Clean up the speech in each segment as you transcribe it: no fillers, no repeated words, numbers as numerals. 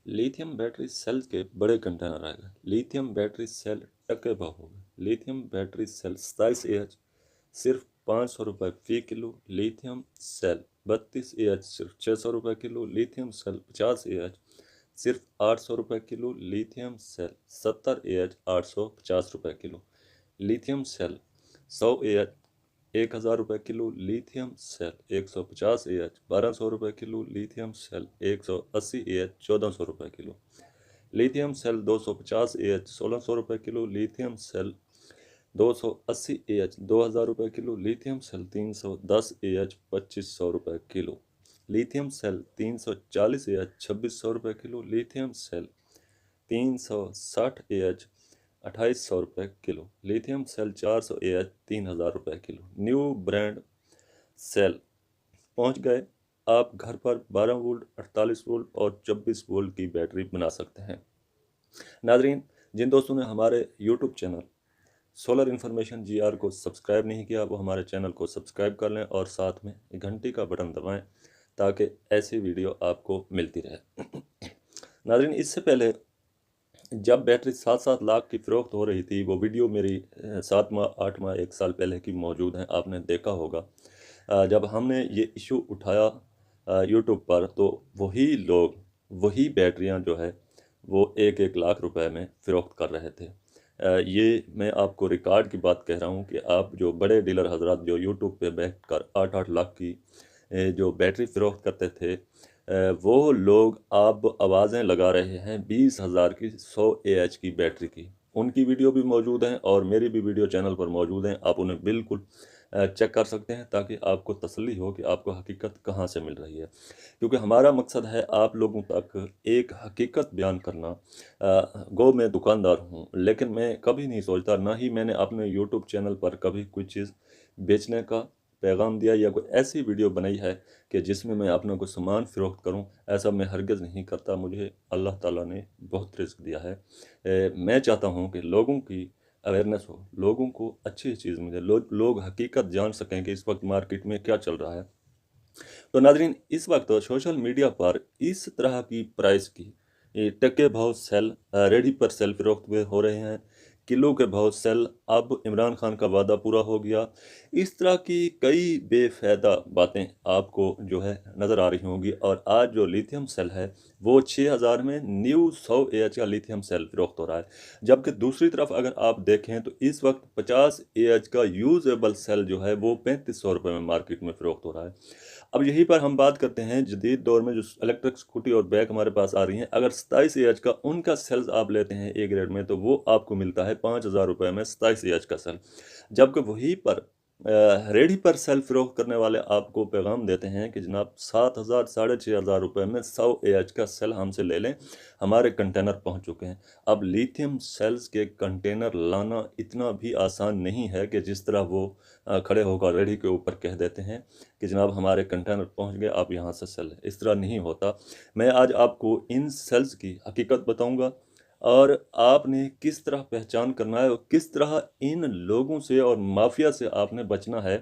Lithium battery cell के बड़े container आ गए। लिथियम बैटरी सेल टके भाव हो गए। लिथियम बैटरी सेल 27Ah सिर्फ 500 रुपये फ़ी किलो। लिथियम सेल 32Ah सिर्फ 600 रुपये किलो। लिथियम सेल 50Ah सिर्फ 800 रुपये किलो। लिथियम सेल 70Ah 850 रुपये किलो। लिथियम सेल 100Ah 1000 रुपये किलो। लिथियम सेल 150Ah 1200 रुपये किलो। लिथियम सेल 180Ah 1400 रुपये किलो। लिथियम सेल 250Ah 1600 रुपये किलो। लिथियम सेल 280Ah 2000 रुपये किलो। लिथियम सेल 310Ah 2500 रुपये kilo. Lithium cell 340Ah 2600 रुपये kilo. Lithium cell 360Ah 2800 रुपये kilo. Lithium cell 400Ah 3000 रुपये kilo. New brand cell पहुंच गए। आप घर पर 12 वोल्ट, 48 वोल्ट और 24 वोल्ट की बैटरी बना सकते हैं। नाजरीन, जिन दोस्तों ने हमारे YouTube channel solar information GR को सब्सक्राइब नहीं किया, वो हमारे चैनल को सब्सक्राइब कर लें और साथ में घंटी का बटन दबाएं ताकि ऐसी वीडियो आपको मिलती रहे। नाजरीन, इससे पहले जब बैटरी 7-7 लाख की फ़रोख्त हो रही थी, वो वीडियो मेरी 7 माह 8 माह 1 साल पहले की मौजूद है, आपने देखा होगा। जब हमने ये इशू उठाया यूट्यूब पर, तो वही लोग वही बैटरियां जो है वो 1-1 लाख रुपए में फ़रोख्त कर रहे थे। ये मैं आपको रिकॉर्ड की बात कह रहा हूँ कि आप जो बड़े डीलर हजरात जो यूट्यूब पे बैठ कर 8-8 लाख की जो बैटरी फ़रोख्त करते थे, वो लोग अब आवाज़ें लगा रहे हैं 20,000 की 100Ah की बैटरी की। उनकी वीडियो भी मौजूद हैं और मेरी भी वीडियो चैनल पर मौजूद हैं। आप उन्हें बिल्कुल चेक कर सकते हैं ताकि आपको तसल्ली हो कि आपको हकीकत कहाँ से मिल रही है। क्योंकि हमारा मकसद है आप लोगों तक एक हकीकत बयान करना। गो मैं दुकानदार हूँ, लेकिन मैं कभी नहीं सोचता, ना ही मैंने अपने यूट्यूब चैनल पर कभी कोई चीज़ बेचने का पैगाम दिया या कोई ऐसी वीडियो बनाई है कि जिसमें मैं अपना कोई सामान फ़रोख्त करूं। ऐसा मैं हरगिज़ नहीं करता। मुझे अल्लाह ताला ने बहुत रिज़्क दिया है। मैं चाहता हूं कि लोगों की अवेयरनेस हो, लोगों को अच्छी चीज़ मिले, लोग हकीकत जान सकें कि इस वक्त मार्केट में क्या चल रहा है। तो नाजरीन, इस वक्त सोशल मीडिया पर इस तरह की प्राइस की ये टके भाव सेल रेडी पर सेल फ़रोख्त हुए हो रहे हैं। किलो के भाव सेल, अब इमरान खान का वादा पूरा हो गया। इस तरह की कई बेफ़ायदा बातें आपको जो है नज़र आ रही होंगी। और आज जो लिथियम सेल है वो 6000 में न्यू 100Ah का लिथियम सेल फ़रोख्त हो रहा है। जबकि दूसरी तरफ अगर आप देखें तो इस वक्त 50Ah का यूजेबल सेल जो है वो 3500 रुपये में मार्केट में फ़रोख्त हो रहा है। अब यहीं पर हम बात करते हैं जदीद दौर में जो इलेक्ट्रिक स्कूटी और बाइक हमारे पास आ रही हैं। अगर 27Ah का उनका सेल्स आप लेते हैं ए ग्रेड में, तो वो आपको मिलता है 5000 रुपये में 27Ah का सेल। जबकि वहीं पर रेडी पर सेल फ़रोख्त करने वाले आपको पैगाम देते हैं कि जनाब 7000 6500 रुपये में 100Ah का सेल हमसे ले लें, हमारे कंटेनर पहुंच चुके हैं। अब लिथियम सेल्स के कंटेनर लाना इतना भी आसान नहीं है कि जिस तरह वो खड़े होकर रेडी के ऊपर कह देते हैं कि जनाब हमारे कंटेनर पहुंच गए, आप यहाँ से सेल लें। इस तरह नहीं होता। मैं आज आपको इन सेल्स की हकीकत बताऊंगा और आपने किस तरह पहचान करना है और किस तरह इन लोगों से और माफिया से आपने बचना है।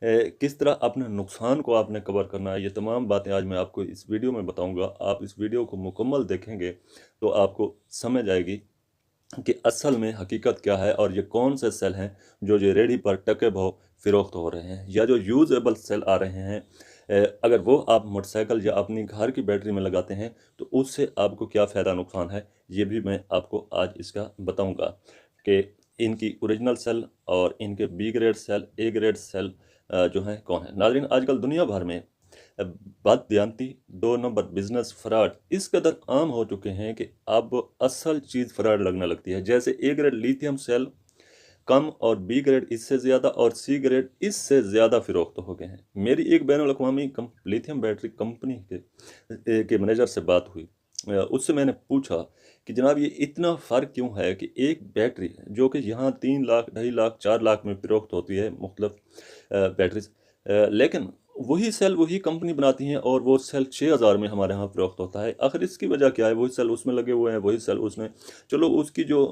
किस तरह अपने नुकसान को आपने कवर करना है। ये तमाम बातें आज मैं आपको इस वीडियो में बताऊंगा। आप इस वीडियो को मुकम्मल देखेंगे तो आपको समझ आएगी कि असल में हकीकत क्या है और ये कौन से सेल हैं जो रेडी पर टके भाव फ़रोख्त हो रहे हैं, या जो यूजेबल सेल आ रहे हैं। अगर वो आप मोटरसाइकिल या अपनी घर की बैटरी में लगाते हैं तो उससे आपको क्या फ़ायदा नुकसान है, ये भी मैं आपको आज इसका बताऊंगा कि इनकी ओरिजिनल सेल और इनके B grade cell, A grade cell जो हैं कौन है। नाज़रीन, आजकल दुनिया भर में बददियांती, 2 नंबर बिजनेस, फ्रॉड इस कदर आम हो चुके हैं कि अब असल चीज़ फ्रॉड लगने लगती है। जैसे ए ग्रेड लिथियम सेल कम और बी ग्रेड इससे ज़्यादा और सी ग्रेड इससे ज़्यादा फ़रोख्त हो गए हैं। मेरी एक बैनुल अक़वामी लिथियम बैटरी कंपनी के मैनेजर से बात हुई। उससे मैंने पूछा कि जनाब ये इतना फ़र्क क्यों है कि एक बैटरी जो कि यहाँ 3 लाख, 2.5 लाख, 4 लाख में फ़रोख्त होती है मुख्तलिफ बैटरीज, लेकिन वही सेल वही कंपनी बनाती हैं और वो सेल 6000 में हमारे यहाँ फ़रोख्त होता है। आखिर इसकी वजह क्या है? वही सेल उसमें लगे हुए हैं, वही सेल उसमें, चलो उसकी जो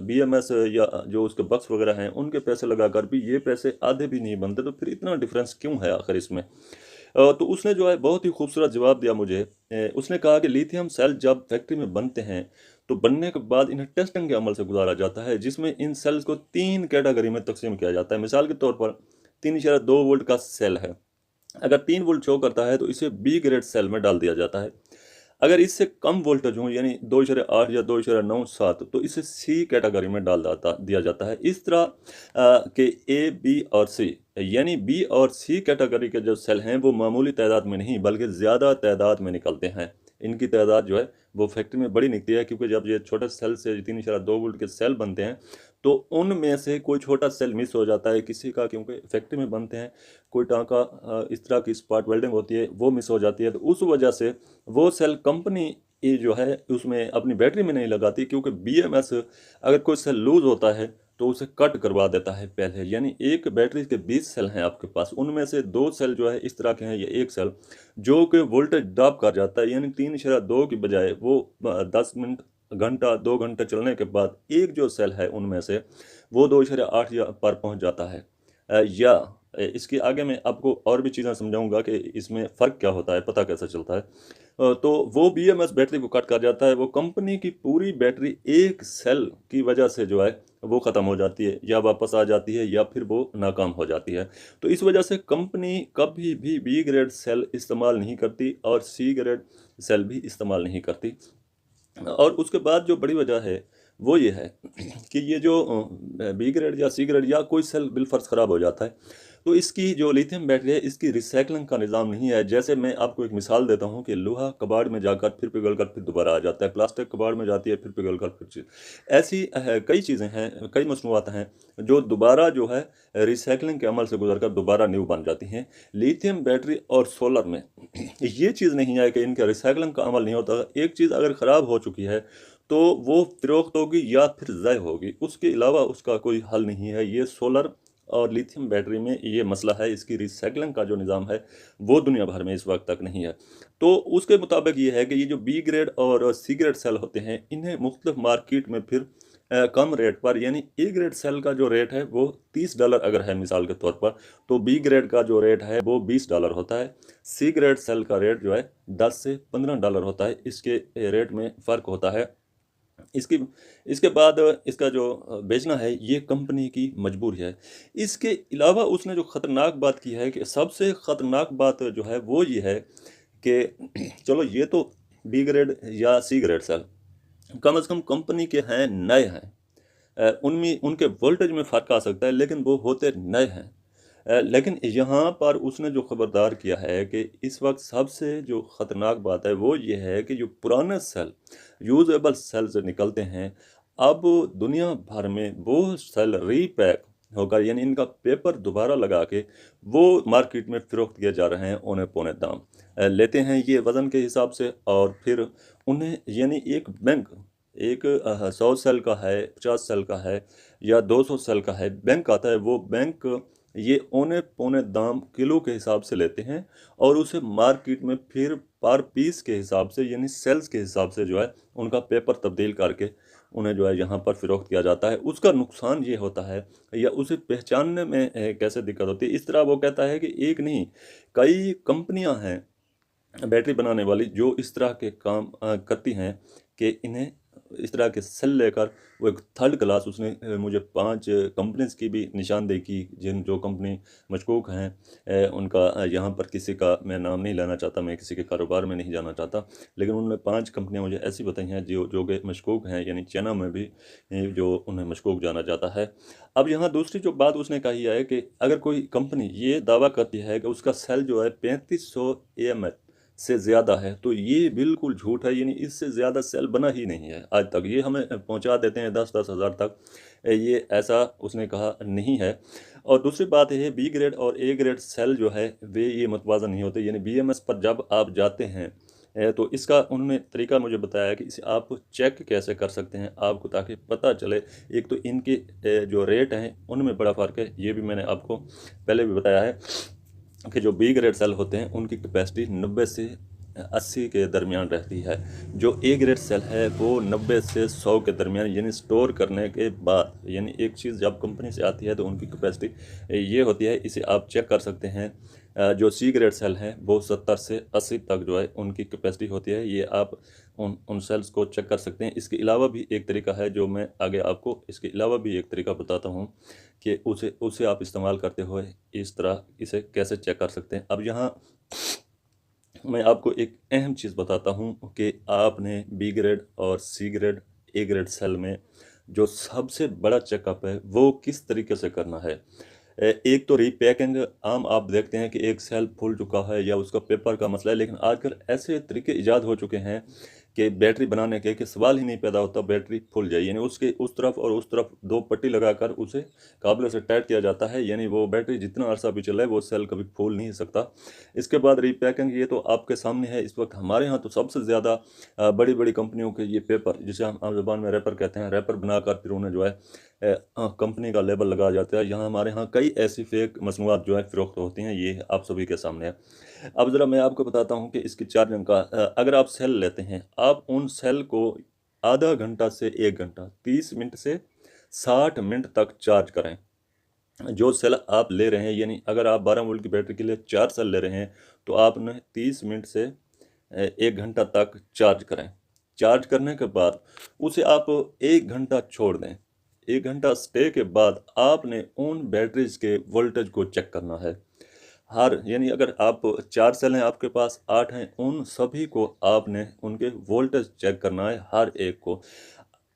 BMS या जो उसके बक्स वगैरह हैं उनके पैसे लगाकर भी ये पैसे आधे भी नहीं बनते, तो फिर इतना डिफरेंस क्यों है आखिर इसमें? तो उसने जो है बहुत ही खूबसूरत जवाब दिया मुझे। उसने कहा कि लिथियम सेल जब फैक्ट्री में बनते हैं तो बनने के बाद इन्हें टेस्टिंग के अमल से गुजारा जाता है, जिसमें इन सेल्स को 3 कैटेगरी में तकसीम किया जाता है। मिसाल के तौर पर 3.2 वोल्ट का सेल है, अगर 3 वोल्ट शो करता है तो इसे बी ग्रेड सेल में डाल दिया जाता है। अगर इससे कम वोल्टेज हो यानी 2.8 या 2.97 तो इसे सी कैटेगरी में डाल दिया जाता है। इस तरह के ए, बी और सी, यानी बी और सी कैटेगरी के जो सेल हैं वो मामूली तादाद में नहीं बल्कि ज़्यादा तादाद में निकलते हैं। इनकी तादाद जो है वो फैक्ट्री में बड़ी निकलती है, क्योंकि जब ये छोटे सेल से 3.2 वोल्ट के सेल बनते हैं तो उनमें से कोई छोटा सेल मिस हो जाता है किसी का, क्योंकि फैक्ट्री में बनते हैं, कोई टाँका इस तरह की स्पॉट वेल्डिंग होती है वो मिस हो जाती है, तो उस वजह से वो सेल कंपनी ये जो है उसमें अपनी बैटरी में नहीं लगाती, क्योंकि बीएमएस अगर कोई सेल लूज होता है तो उसे कट करवा देता है पहले। यानी एक बैटरी के 20 सेल हैं आपके पास, उनमें से 2 सेल जो है इस तरह के हैं, या एक सेल जो कि वोल्टेज ड्रॉप कर जाता है, यानी 3.2 की बजाय वो 10 मिनट घंटा 2 घंटे चलने के बाद एक जो सेल है उनमें से वो 2.8 या पर पहुंच जाता है। या इसके आगे मैं आपको और भी चीज़ें समझाऊंगा कि इसमें फ़र्क क्या होता है, पता कैसे चलता है। तो वो बीएमएस बैटरी को कट कर जाता है, वो कंपनी की पूरी बैटरी एक सेल की वजह से जो है वो ख़त्म हो जाती है, या वापस आ जाती है, या फिर वो नाकाम हो जाती है। तो इस वजह से कंपनी कभी भी बी ग्रेड सेल इस्तेमाल नहीं करती और सी ग्रेड सेल भी इस्तेमाल नहीं करती। और उसके बाद जो बड़ी वजह है वो ये है कि ये जो बी ग्रेड या सी ग्रेड या कोई सेल बिलफर्ज ख़राब हो जाता है तो इसकी जो लिथियम बैटरी है इसकी रिसाइकलिंग का निज़ाम नहीं है। जैसे मैं आपको एक मिसाल देता हूँ कि लोहा कबाड़ में जाकर फिर पिघल कर फिर दोबारा आ जाता है, प्लास्टिक कबाड़ में जाती है फिर पिघल कर फिर चीज़, ऐसी कई चीज़ें हैं, कई मसनूआत हैं जो दोबारा जो है रिसाइकलिंग के अमल से गुजर कर दोबारा न्यू बन जाती हैं। लिथियम बैटरी और सोलर में ये चीज़ नहीं है कि इनका रिसाइकलिंग का अमल नहीं होता। एक चीज़ अगर ख़राब हो चुकी है तो वो फ़रोख्त होगी या फिर ज़ाय होगी, उसके अलावा उसका कोई हल नहीं है। ये सोलर और लिथियम बैटरी में ये मसला है, इसकी रिसाइकलिंग का जो निज़ाम है वो दुनिया भर में इस वक्त तक नहीं है। तो उसके मुताबिक ये है कि ये जो बी ग्रेड और सी ग्रेड सेल होते हैं इन्हें मुख्तलिफ मार्केट में फिर कम रेट पर, यानी ए ग्रेड सेल का जो रेट है वो $30 अगर है मिसाल के तौर पर, तो बी ग्रेड का जो रेट है वो $20 होता है। सी ग्रेड सेल का रेट जो है $10 से $15 होता है, इसके रेट में फ़र्क होता है। इसकी इसके बाद इसका जो बेचना है ये कंपनी की मजबूरी है। इसके अलावा उसने जो ख़तरनाक बात की है कि सबसे ख़तरनाक बात जो है वो ये है कि चलो ये तो बी ग्रेड या सी ग्रेड सेल कम से कम कंपनी के हैं, नए हैं, उनमें उनके वोल्टेज में फ़र्क आ सकता है लेकिन वो होते नए हैं। लेकिन यहाँ पर उसने जो ख़बरदार किया है कि इस वक्त सबसे जो ख़तरनाक बात है वो ये है कि जो पुराने सेल यूजेबल सेल से निकलते हैं, अब दुनिया भर में वो सेल रीपैक होकर यानी इनका पेपर दोबारा लगा के वो मार्केट में फ़रोख्त किए जा रहे हैं औने पौने दाम। लेते हैं ये वज़न के हिसाब से और फिर उन्हें यानी एक बैंक एक 100 सेल का है, 50 सेल का है या 200 सेल का है, बैंक आता है, वो बैंक ये औने पौने दाम किलो के हिसाब से लेते हैं और उसे मार्केट में फिर पर पीस के हिसाब से यानी सेल्स के हिसाब से जो है उनका पेपर तब्दील करके उन्हें जो है यहाँ पर फ़रोख्त किया जाता है। उसका नुकसान ये होता है या उसे पहचानने में कैसे दिक्कत होती है, इस तरह वो कहता है कि एक नहीं कई कंपनियाँ हैं बैटरी बनाने वाली जो इस तरह के काम करती हैं कि इन्हें इस तरह के सेल लेकर वो एक थर्ड क्लास उसने मुझे 5 कंपनीज की भी निशानदेही की जिन जो कंपनी मशकूक हैं। उनका यहाँ पर किसी का मैं नाम नहीं लेना चाहता, मैं किसी के कारोबार में नहीं जाना चाहता, लेकिन उन्होंने 5 कंपनियाँ मुझे ऐसी बताई हैं जो कि मशकूक हैं, यानी चाइना में भी जो उन्हें मशकूक जाना जाता है। अब यहाँ दूसरी जो बात उसने कही है कि अगर कोई कंपनी ये दावा करती है कि उसका सेल जो है 3500 AMH से ज़्यादा है तो ये बिल्कुल झूठ है, यानी इससे ज़्यादा सेल बना ही नहीं है आज तक। ये हमें पहुंचा देते हैं 10-10 हज़ार तक, ये ऐसा उसने कहा नहीं है। और दूसरी बात ये है बी ग्रेड और ए ग्रेड सेल जो है वे ये मतवाज़न नहीं होते, यानी बीएमएस पर जब आप जाते हैं तो इसका उन्होंने तरीका मुझे बताया कि इसे आप चेक कैसे कर सकते हैं आपको, ताकि पता चले। एक तो इनके जो रेट हैं उनमें बड़ा फ़र्क है, ये भी मैंने आपको पहले भी बताया है कि जो बी ग्रेड सेल होते हैं उनकी कैपेसिटी 90 से 80 के दरमियान रहती है। जो ए ग्रेड सेल है वो 90 से 100 के दरमियान, यानी स्टोर करने के बाद, यानी एक चीज़ जब कंपनी से आती है तो उनकी कैपेसिटी ये होती है। इसे आप चेक कर सकते हैं जो सी ग्रेड सेल हैं वो 70 से 80 तक जो है उनकी कैपेसिटी होती है। ये आप उन सेल्स को चेक कर सकते हैं। इसके अलावा भी एक तरीका है जो मैं आगे आपको इसके अलावा भी एक तरीका बताता हूँ कि उसे आप इस्तेमाल करते हुए इस तरह इसे कैसे चेक कर सकते हैं। अब यहाँ मैं आपको एक अहम चीज़ बताता हूँ कि आपने बी ग्रेड और C grade A grade cell में जो सबसे बड़ा चेकअप है वो किस तरीके से करना है। एक तो रीपैकिंग, आम आप देखते हैं कि एक सेल फूल चुका है या उसका पेपर का मसला है, लेकिन आजकल ऐसे तरीके ईजाद हो चुके हैं कि बैटरी बनाने के कि सवाल ही नहीं पैदा होता बैटरी फूल जाए, यानी उसके उस तरफ और उस तरफ दो पट्टी लगाकर उसे काबले से टाइट किया जाता है, यानी वो बैटरी जितना अरसा भी चले वो सेल कभी फूल नहीं सकता। इसके बाद रीपैकिंग, ये तो आपके सामने है। इस वक्त हमारे यहाँ तो सबसे ज़्यादा बड़ी बड़ी कंपनियों के ये पेपर, जिसे हम आम ज़बान में रैपर कहते हैं, रैपर बनाकर फिर उन्हें जो है कंपनी का लेबल लगाया जाता है। यहाँ हमारे यहाँ कई ऐसी फेक मसनूआत जो है फ़रोख्त होती हैं, ये आप सभी के सामने है। अब ज़रा मैं आपको बताता हूँ कि इसकी चार्जिंग का, अगर आप सेल लेते हैं, आप उन सेल को आधा घंटा से 1 घंटा, 30 मिनट से 60 मिनट तक चार्ज करें। जो सेल आप ले रहे हैं, यानी अगर आप 12 वोल्ट की बैटरी के लिए 4 सेल ले रहे हैं तो आपने 30 मिनट से 1 घंटा तक चार्ज करें। चार्ज करने के बाद उसे आप 1 घंटा छोड़ दें। 1 घंटा स्टे के बाद आपने उन बैटरीज के वोल्टेज को चेक करना है। यानी अगर आप 4 सेल हैं, आपके पास 8 हैं, उन सभी को आपने उनके वोल्टेज चेक करना है, हर एक को।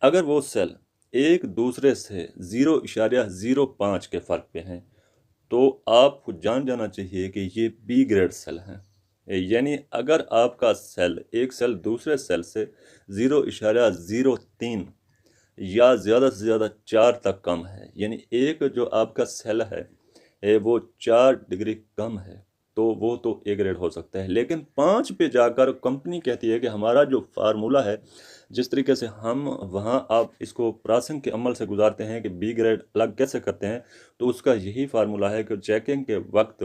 अगर वो सेल एक दूसरे से 0.05 के फ़र्क पे हैं तो आपको जान जाना चाहिए कि ये बी ग्रेड सेल हैं। यानी अगर आपका सेल, एक सेल दूसरे सेल से 0.03 या ज़्यादा से ज़्यादा 4 तक कम है, यानी एक जो आपका सेल है वो 4 डिग्री कम है, तो वो तो ए ग्रेड हो सकता है। लेकिन 5 पे जाकर कंपनी कहती है कि हमारा जो फार्मूला है, जिस तरीके से हम वहाँ आप इसको प्रोसेसिंग के अमल से गुजारते हैं कि बी ग्रेड अलग कैसे करते हैं, तो उसका यही फार्मूला है कि चेकिंग के वक्त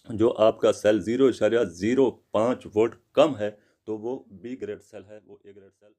जो आपका सेल 0.05 वोल्ट कम है तो वो बी ग्रेड सेल है, वो ए ग्रेड सेल